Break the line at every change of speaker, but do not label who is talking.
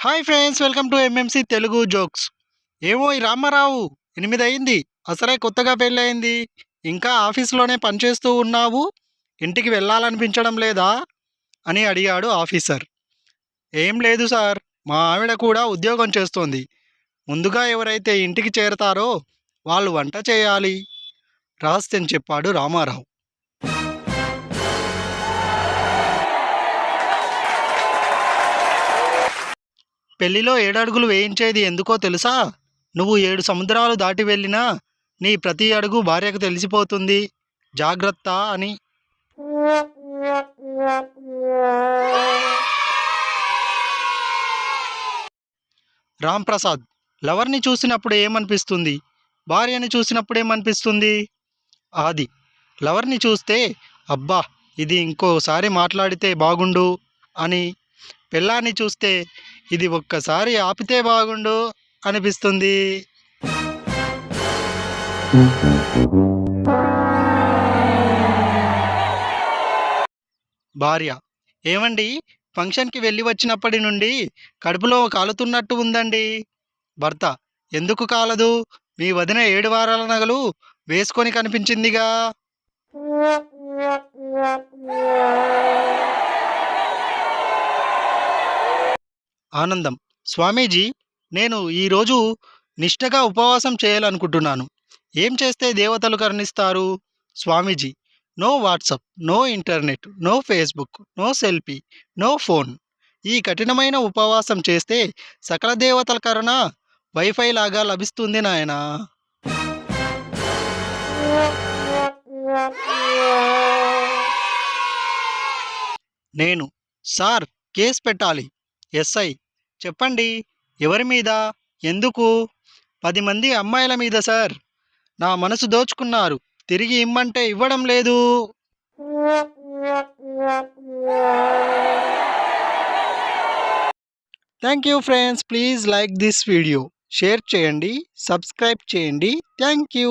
Hi friends, welcome to MMC Telugu jokes. ఏమో ఈ రామారావు 8 అయింది, అసలే కొత్తగా పెళ్ళయింది, ఇంకా ఆఫీస్లోనే పనిచేస్తూ ఉన్నావు, ఇంటికి వెళ్ళాలనిపించడం లేదా అని అడిగాడు ఆఫీసర్. ఏం లేదు సార్, మా ఆవిడ కూడా ఉద్యోగం చేస్తోంది. ముందుగా ఎవరైతే ఇంటికి చేరతారో వాళ్ళు వంట చేయాలి రహస్యం చెప్పాడు రామారావు. పెళ్లిలో 7 అడుగులు వేయించేది ఎందుకో తెలుసా? నువ్వు 7 సముద్రాలు దాటి వెళ్ళినా నీ ప్రతి అడుగు భార్యకు తెలిసిపోతుంది, జాగ్రత్త అని. రాంప్రసాద్, లవర్ని చూసినప్పుడు ఏమనిపిస్తుంది, భార్యని చూసినప్పుడు ఏమనిపిస్తుంది? ఆది, లవర్ని చూస్తే అబ్బా ఇది ఇంకోసారి మాట్లాడితే బాగుండు అని, పెళ్ళాన్ని చూస్తే ఇది ఒక్కసారి ఆపితే బాగుండు అనిపిస్తుంది. భార్య, ఏమండి, ఫంక్షన్కి వెళ్ళి వచ్చినప్పటి నుండి కడుపులో కాలుతున్నట్టు ఉందండి. భర్త, ఎందుకు కాలదు, మీ వదిన 7 వారాల నగలు వేసుకొని కనిపించిందిగా. ఆనందం, స్వామీజీ, నేను ఈరోజు నిష్ఠగా ఉపవాసం చేయాలనుకుంటున్నాను, ఏం చేస్తే దేవతలు కరుణిస్తారు? Swamiji, no WhatsApp, no internet, no Facebook, no selfie, no phone. ఈ కఠినమైన ఉపవాసం చేస్తే సకల దేవతల కరుణ వైఫై లాగా లభిస్తుంది నాయనా. నేను, సార్, కేసు పెట్టాలి. ఎస్ఐ, చెప్పండి, ఎవరి మీద, ఎందుకు? 10 మంది అమ్మాయిల మీద సార్. నా మనసు దోచుకున్నారు, తిరిగి ఇమ్మంటే ఇవ్వడం లేదు. Thank you friends, please like this video, share చేయండి, సబ్స్క్రైబ్ చేయండి. Thank you.